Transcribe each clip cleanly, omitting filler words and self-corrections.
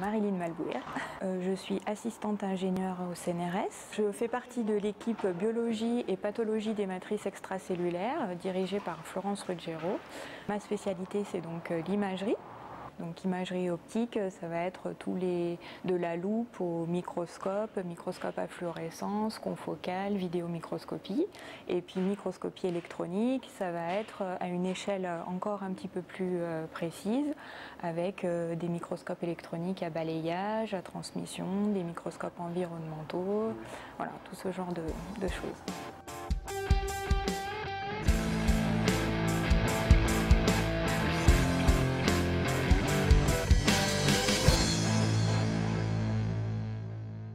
Marilyn Malbouir. Je suis assistante ingénieure au CNRS. Je fais partie de l'équipe biologie et pathologie des matrices extracellulaires dirigée par Florence Ruggiero. Ma spécialité, c'est donc l'imagerie. Donc imagerie optique, ça va être de la loupe au microscope, microscope à fluorescence, confocale, vidéomicroscopie. Et puis microscopie électronique, ça va être à une échelle encore un petit peu plus précise, avec des microscopes électroniques à balayage, à transmission, des microscopes environnementaux, voilà, tout ce genre de choses.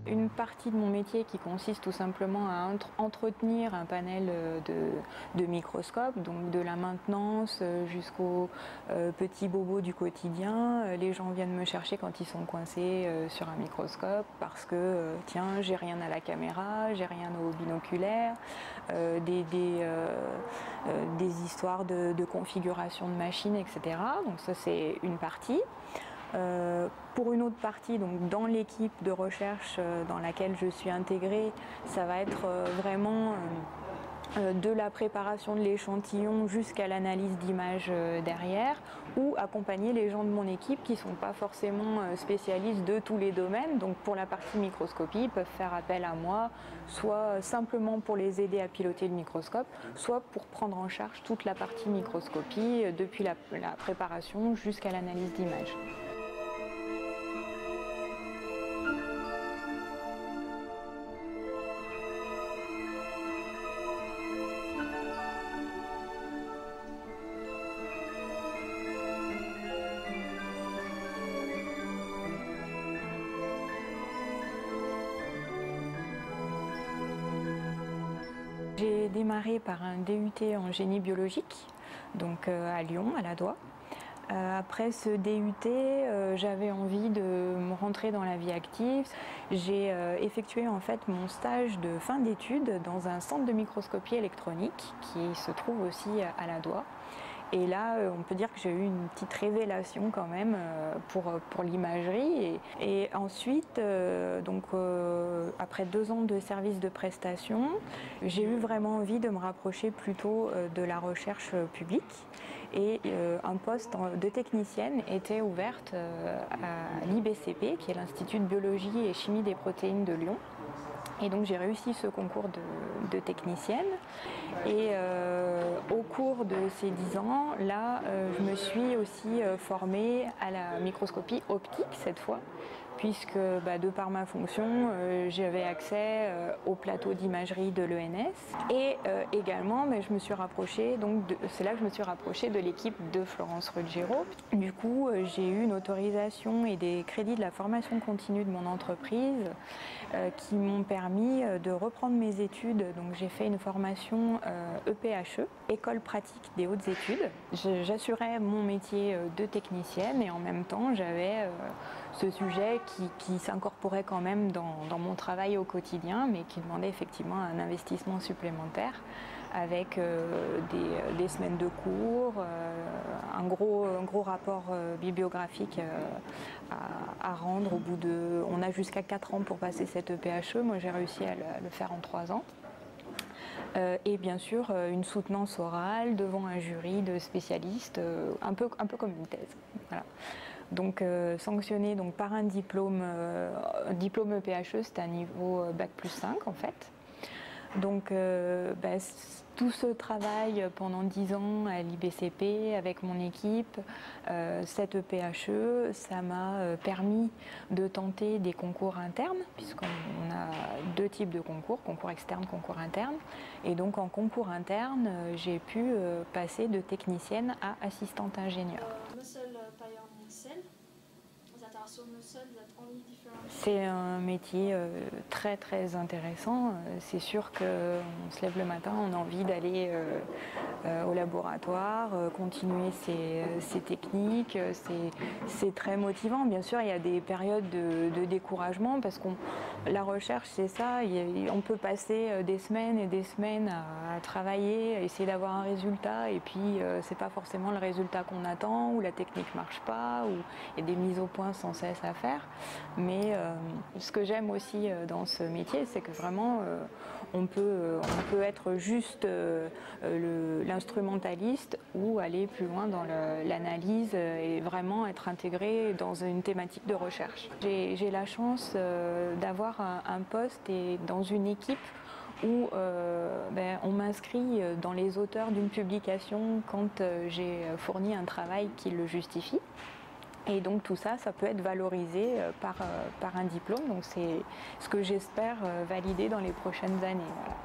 Une partie de mon métier qui consiste tout simplement à entretenir un panel de microscopes, donc de la maintenance jusqu'aux petits bobos du quotidien. Les gens viennent me chercher quand ils sont coincés sur un microscope parce que tiens, j'ai rien à la caméra, j'ai rien au binoculaire, des histoires de configuration de machines, etc. Donc ça, c'est une partie. Pour une autre partie, donc dans l'équipe de recherche dans laquelle je suis intégrée, ça va être vraiment de la préparation de l'échantillon jusqu'à l'analyse d'images derrière, ou accompagner les gens de mon équipe qui ne sont pas forcément spécialistes de tous les domaines. Donc pour la partie microscopie, ils peuvent faire appel à moi, soit simplement pour les aider à piloter le microscope, soit pour prendre en charge toute la partie microscopie, depuis la préparation jusqu'à l'analyse d'images. J'ai démarré par un DUT en génie biologique, donc à Lyon, à la Doua. Après ce DUT, j'avais envie de me rentrer dans la vie active. J'ai effectué en fait mon stage de fin d'études dans un centre de microscopie électronique qui se trouve aussi à la Doua. Et là, on peut dire que j'ai eu une petite révélation quand même pour l'imagerie. Et ensuite, après 2 ans de service de prestation, j'ai eu vraiment envie de me rapprocher plutôt de la recherche publique. Et un poste de technicienne était ouverte à l'IBCP, qui est l'Institut de biologie et chimie des protéines de Lyon. Et donc j'ai réussi ce concours de technicienne. Et au cours de ces 10 ans, là, je me suis aussi formée à la microscopie optique cette fois, puisque de par ma fonction, j'avais accès au plateau d'imagerie de l'ENS. Et également, je me suis rapprochée, c'est là que je me suis rapprochée de l'équipe de Florence Ruggiero. Du coup, j'ai eu une autorisation et des crédits de la formation continue de mon entreprise qui m'ont permis de reprendre mes études. Donc j'ai fait une formation EPHE, École pratique des hautes études. J'assurais mon métier de technicienne et en même temps j'avais ce sujet qui s'incorporait quand même dans mon travail au quotidien, mais qui demandait effectivement un investissement supplémentaire avec des semaines de cours, un gros rapport bibliographique à rendre au bout de... On a jusqu'à 4 ans pour passer cette EPHE, moi j'ai réussi à le faire en 3 ans. Et bien sûr une soutenance orale devant un jury de spécialistes, un peu comme une thèse. Voilà. Donc sanctionné donc, par un diplôme EPHE, c'est un niveau Bac+5 en fait. Donc tout ce travail pendant 10 ans à l'IBCP avec mon équipe, cette EPHE, ça m'a permis de tenter des concours internes, puisqu'on a 2 types de concours, concours externe, concours interne. Et donc en concours interne, j'ai pu passer de technicienne à assistante ingénieure. C'est un métier très intéressant. C'est sûr qu'on se lève le matin, on a envie d'aller au laboratoire, continuer ses techniques. C'est très motivant. Bien sûr, il y a des périodes de découragement parce que la recherche, c'est ça. On peut passer des semaines et des semaines à travailler, à essayer d'avoir un résultat et puis c'est pas forcément le résultat qu'on attend, ou la technique marche pas, ou il y a des mises au point sans cesse à faire. Mais ce que j'aime aussi dans ce métier, c'est que vraiment on peut être juste l'instrumentaliste ou aller plus loin dans l'analyse et vraiment être intégré dans une thématique de recherche. J'ai la chance d'avoir un poste et dans une équipe où on m'inscrit dans les auteurs d'une publication quand j'ai fourni un travail qui le justifie. Et donc tout ça, ça peut être valorisé par un diplôme. Donc c'est ce que j'espère valider dans les prochaines années. Voilà.